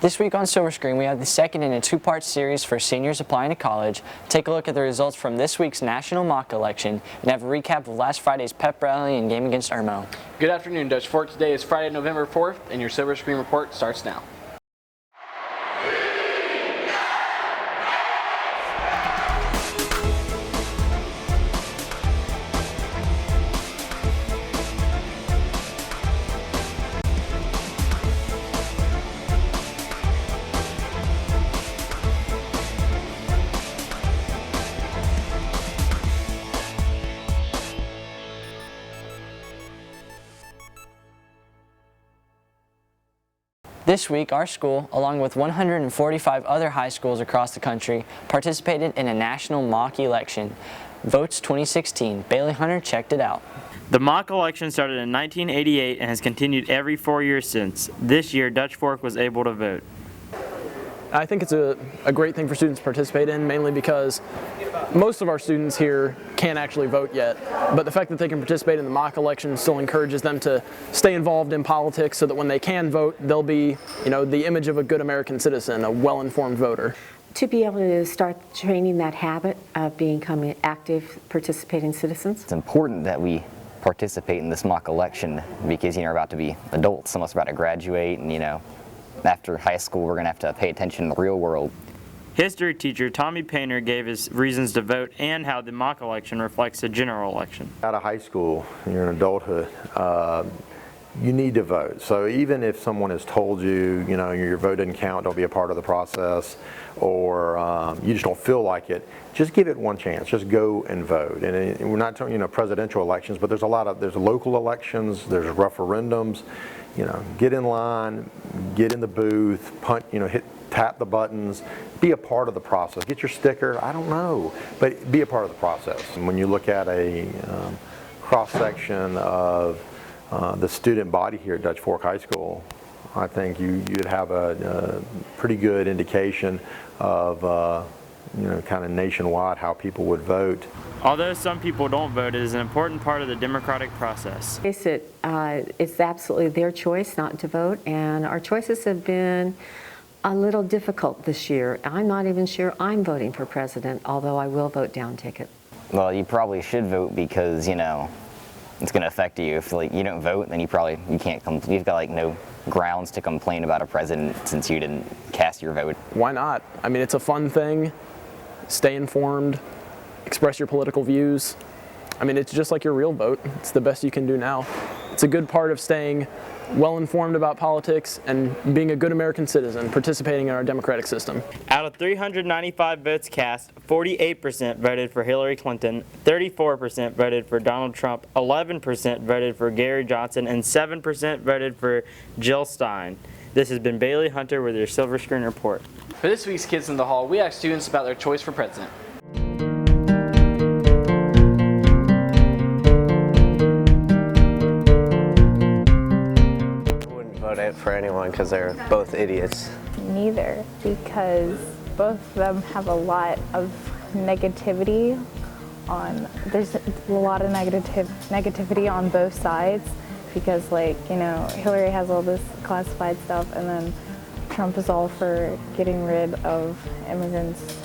This week on Silver Screen, we have the second in a two-part series for seniors applying to college. Take a look at the results from this week's national mock election and have a recap of last Friday's pep rally and game against Irmo. Good afternoon, Dutch Fork. Today is Friday, November 4th, and your Silver Screen report starts now. This week, our school, along with 145 other high schools across the country, participated in a national mock election. Votes 2016. Bailey Hunter checked it out. The mock election started in 1988 and has continued every 4 years since. This year, Dutch Fork was able to vote. I think it's a great thing for students to participate in, mainly because most of our students here can't actually vote yet, but the fact that they can participate in the mock election still encourages them to stay involved in politics so that when they can vote, they'll be, the image of a good American citizen, a well-informed voter. To be able to start training that habit of becoming active, participating citizens. It's important that we participate in this mock election because, we're about to be adults, some of us are about to graduate, and, after high school, we're going to have to pay attention to the real world. History teacher Tommy Painter gave his reasons to vote and how the mock election reflects the general election. Out of high school, you're in adulthood, you need to vote. So even if someone has told you, your vote didn't count, don't be a part of the process, or you just don't feel like it, just give it one chance. Just go and vote. And we're not talking, presidential elections, but there's local elections, there's referendums. Get in line, get in the booth, punch, tap the buttons, be a part of the process. Get your sticker, I don't know, but be a part of the process. And when you look at a cross-section of the student body here at Dutch Fork High School, I think you'd have a pretty good indication of kind of nationwide how people would vote. Although some people don't vote, it is an important part of the democratic process. It's absolutely their choice not to vote, and our choices have been a little difficult this year. I'm not even sure I'm voting for president, although I will vote down ticket. Well, you probably should vote because, it's going to affect you. If you don't vote, then you've got no grounds to complain about a president since you didn't cast your vote. Why not? I mean, it's a fun thing. Stay informed, express your political views. I mean, it's just like your real vote. It's the best you can do now. It's a good part of staying well informed about politics and being a good American citizen, participating in our democratic system. Out of 395 votes cast, 48% voted for Hillary Clinton, 34% voted for Donald Trump, 11% voted for Gary Johnson, and 7% voted for Jill Stein. This has been Bailey Hunter with your Silver Screen Report. For this week's Kids in the Hall, we asked students about their choice for president. I wouldn't vote for anyone because they're both idiots. Neither, because both of them have a lot of negativity there's a lot of negativity on both sides because Hillary has all this classified stuff and then Trump is all for getting rid of immigrants.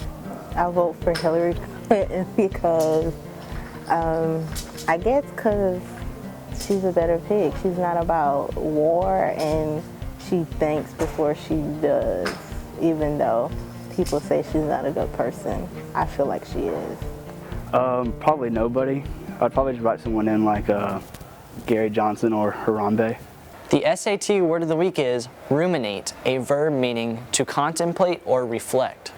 I vote for Hillary Clinton because I guess because she's a better pig. She's not about war and she thinks before she does, even though people say she's not a good person. I feel like she is. Probably nobody. I'd probably just write someone in like Gary Johnson or Harambe. The SAT word of the week is ruminate, a verb meaning to contemplate or reflect.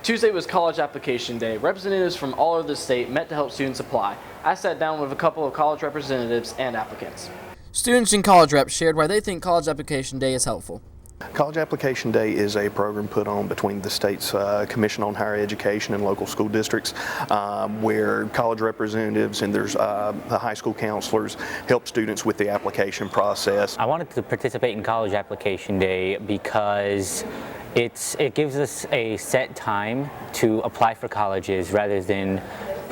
Tuesday was college application day. Representatives from all over the state met to help students apply. I sat down with a couple of college representatives and applicants. Students and college reps shared why they think college application day is helpful. College Application Day is a program put on between the state's Commission on Higher Education and local school districts where college representatives and there's the high school counselors help students with the application process. I wanted to participate in College Application Day because it gives us a set time to apply for colleges rather than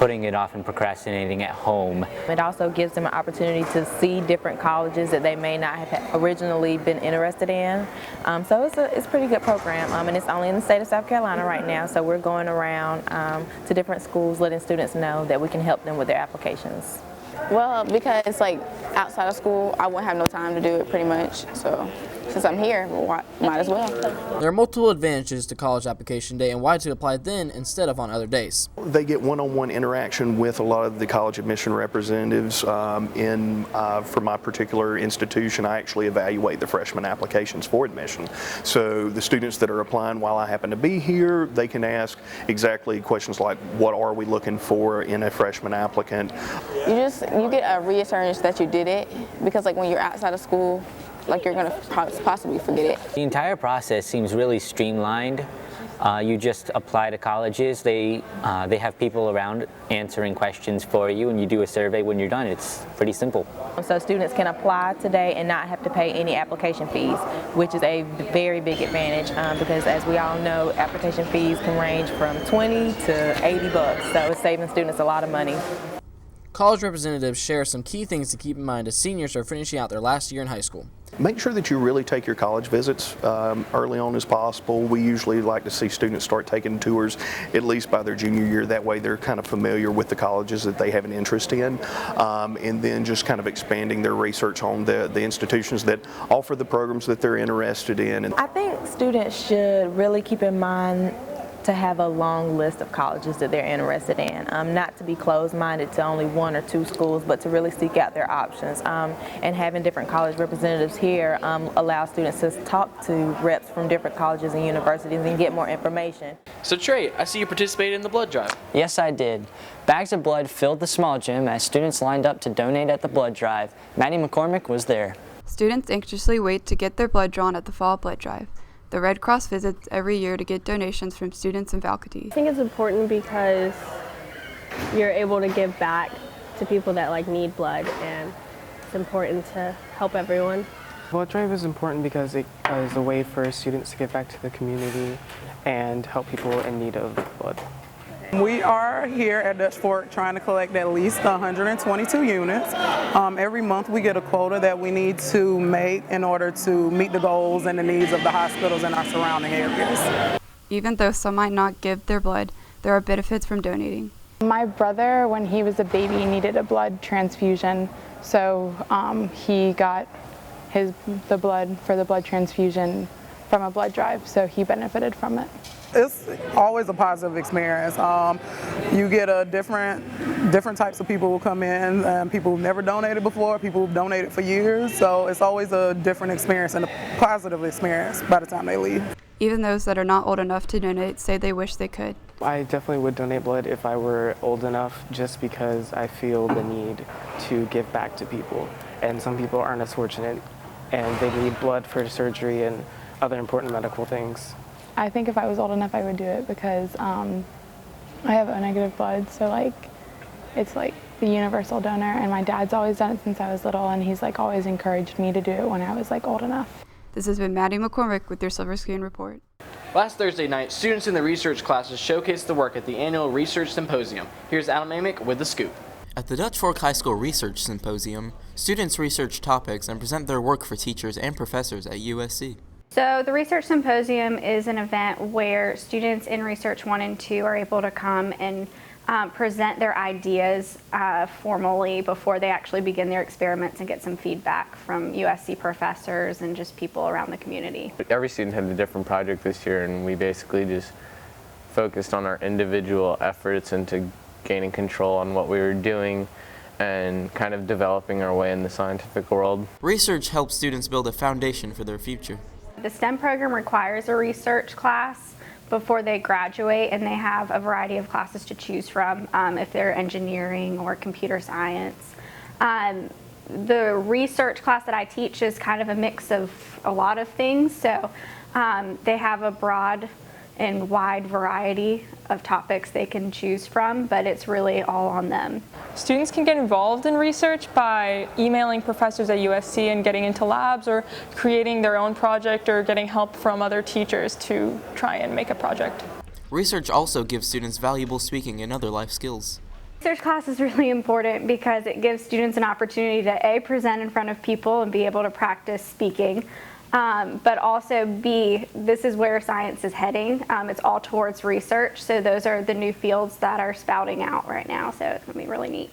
putting it off and procrastinating at home. It also gives them an opportunity to see different colleges that they may not have originally been interested in. So it's a pretty good program, and it's only in the state of South Carolina right now, so we're going around to different schools letting students know that we can help them with their applications. Well, because like outside of school, I wouldn't have no time to do it pretty much. So since I'm here, might as well. There are multiple advantages to College Application Day and why to apply then instead of on other days. They get one-on-one interaction with a lot of the college admission representatives. For my particular institution, I actually evaluate the freshman applications for admission. So the students that are applying while I happen to be here, they can ask exactly questions like, what are we looking for in a freshman applicant? You get a reassurance that you did it, because like when you're outside of school, like you're going to possibly forget it. The entire process seems really streamlined. You just apply to colleges. They have people around answering questions for you, and you do a survey when you're done. It's pretty simple. So students can apply today and not have to pay any application fees, which is a very big advantage because as we all know, application fees can range from 20 to 80 bucks. So it's saving students a lot of money. College representatives share some key things to keep in mind as seniors are finishing out their last year in high school. Make sure that you really take your college visits early on as possible. We usually like to see students start taking tours at least by their junior year. That way they're kind of familiar with the colleges that they have an interest in, and then just kind of expanding their research on the institutions that offer the programs that they're interested in. I think students should really keep in mind to have a long list of colleges that they're interested in, not to be closed-minded to only one or two schools, but to really seek out their options. And having different college representatives here allows students to talk to reps from different colleges and universities and get more information. So Trey, I see you participated in the blood drive. Yes, I did. Bags of blood filled the small gym as students lined up to donate at the blood drive. Maddie McCormick was there. Students anxiously wait to get their blood drawn at the fall blood drive. The Red Cross visits every year to get donations from students and faculty. I think it's important because you're able to give back to people that need blood, and it's important to help everyone. Blood drive is important because it is a way for students to give back to the community and help people in need of blood. We are here at Dutch Fork trying to collect at least 122 units. Every month we get a quota that we need to make in order to meet the goals and the needs of the hospitals in our surrounding areas. Even though some might not give their blood, there are benefits from donating. My brother, when he was a baby, needed a blood transfusion, so he got the blood for the blood transfusion from a blood drive, so he benefited from it. It's always a positive experience. You get different types of people who come in, people who've never donated before, people who've donated for years, so it's always a different experience and a positive experience by the time they leave. Even those that are not old enough to donate say they wish they could. I definitely would donate blood if I were old enough, just because I feel the need to give back to people. And some people aren't as fortunate, and they need blood for surgery and other important medical things. I think if I was old enough, I would do it because I have O negative blood, so it's like the universal donor, and my dad's always done it since I was little, and he's always encouraged me to do it when I was old enough. This has been Maddie McCormick with your Silver Screen Report. Last Thursday night, students in the research classes showcased the work at the annual Research Symposium. Here's Adam Amick with the scoop. At the Dutch Fork High School Research Symposium, students research topics and present their work for teachers and professors at USC. So the Research Symposium is an event where students in Research 1 and 2 are able to come and present their ideas formally before they actually begin their experiments and get some feedback from USC professors and just people around the community. Every student had a different project this year, and we basically just focused on our individual efforts into gaining control on what we were doing and kind of developing our way in the scientific world. Research helps students build a foundation for their future. The STEM program requires a research class before they graduate, and they have a variety of classes to choose from if they're engineering or computer science. The research class that I teach is kind of a mix of a lot of things, so they have a broad and wide variety of topics they can choose from, but it's really all on them. Students can get involved in research by emailing professors at USC and getting into labs, or creating their own project, or getting help from other teachers to try and make a project. Research also gives students valuable speaking and other life skills. Research class is really important because it gives students an opportunity to A, present in front of people and be able to practice speaking, but also B, this is where science is heading. It's all towards research, so those are the new fields that are spouting out right now, so it's going to be really neat.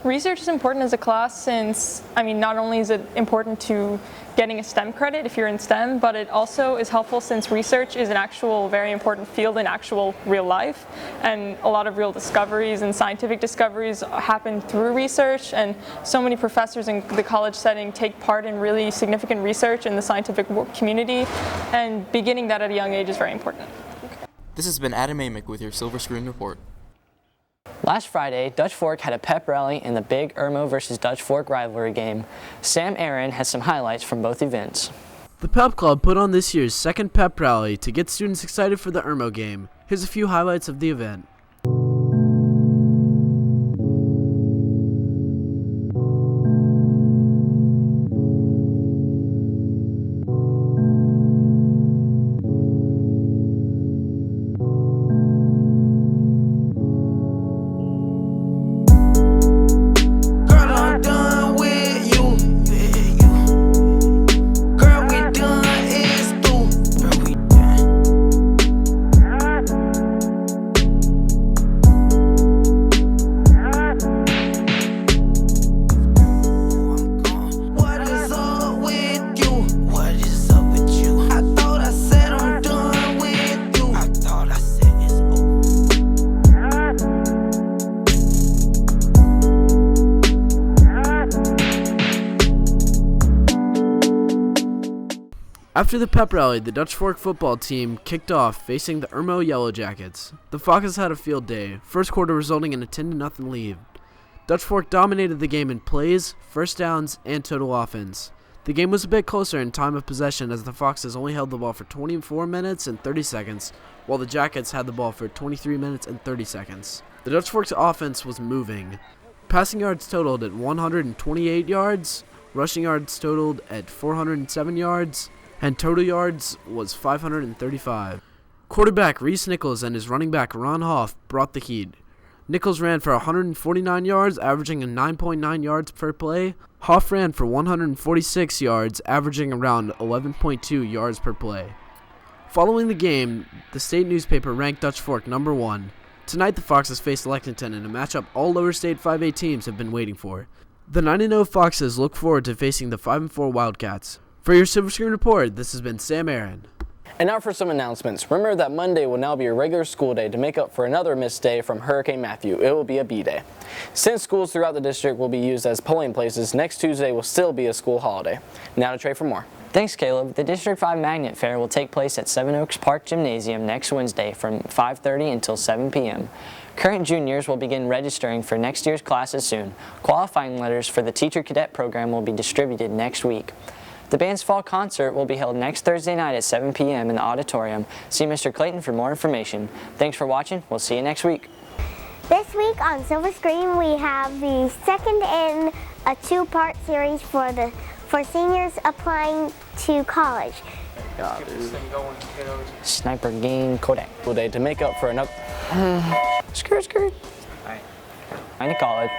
Research is important as a class since, not only is it important to getting a STEM credit if you're in STEM, but it also is helpful since research is an actual very important field in actual real life. And a lot of real discoveries and scientific discoveries happen through research, and so many professors in the college setting take part in really significant research in the scientific community, and beginning that at a young age is very important. This has been Adam Amick with your Silver Screen Report. Last Friday, Dutch Fork had a pep rally in the big Irmo versus Dutch Fork rivalry game. Sam Aaron has some highlights from both events. The Pep Club put on this year's second pep rally to get students excited for the Irmo game. Here's a few highlights of the event. After the pep rally, the Dutch Fork football team kicked off facing the Irmo Yellow Jackets. The Foxes had a field day, first quarter resulting in a 10-0 lead. Dutch Fork dominated the game in plays, first downs, and total offense. The game was a bit closer in time of possession as the Foxes only held the ball for 24 minutes and 30 seconds, while the Jackets had the ball for 23 minutes and 30 seconds. The Dutch Fork's offense was moving. Passing yards totaled at 128 yards, rushing yards totaled at 407 yards, and total yards was 535. Quarterback Reese Nichols and his running back Ron Hoff brought the heat. Nichols ran for 149 yards, averaging a 9.9 yards per play. Hoff ran for 146 yards, averaging around 11.2 yards per play. Following the game, the state newspaper ranked Dutch Fork number 1. Tonight the Foxes face Lexington in a matchup all lower state 5A teams have been waiting for. The 9-0 Foxes look forward to facing the 5-4 Wildcats. For your Silver Screen Report, this has been Sam Aaron. And now for some announcements. Remember that Monday will now be a regular school day to make up for another missed day from Hurricane Matthew. It will be a B-Day. Since schools throughout the district will be used as polling places, next Tuesday will still be a school holiday. Now to Trey for more. Thanks, Caleb. The District 5 Magnet Fair will take place at Seven Oaks Park Gymnasium next Wednesday from 5:30 until 7 p.m. Current juniors will begin registering for next year's classes soon. Qualifying letters for the Teacher Cadet program will be distributed next week. The band's fall concert will be held next Thursday night at 7 p.m. in the auditorium. See Mr. Clayton for more information. Thanks for watching. We'll see you next week. This week on Silver Screen, we have the second in a two-part series for seniors applying to college. Sniper Game Kodak. School day to make up for another. Skirt. I need college.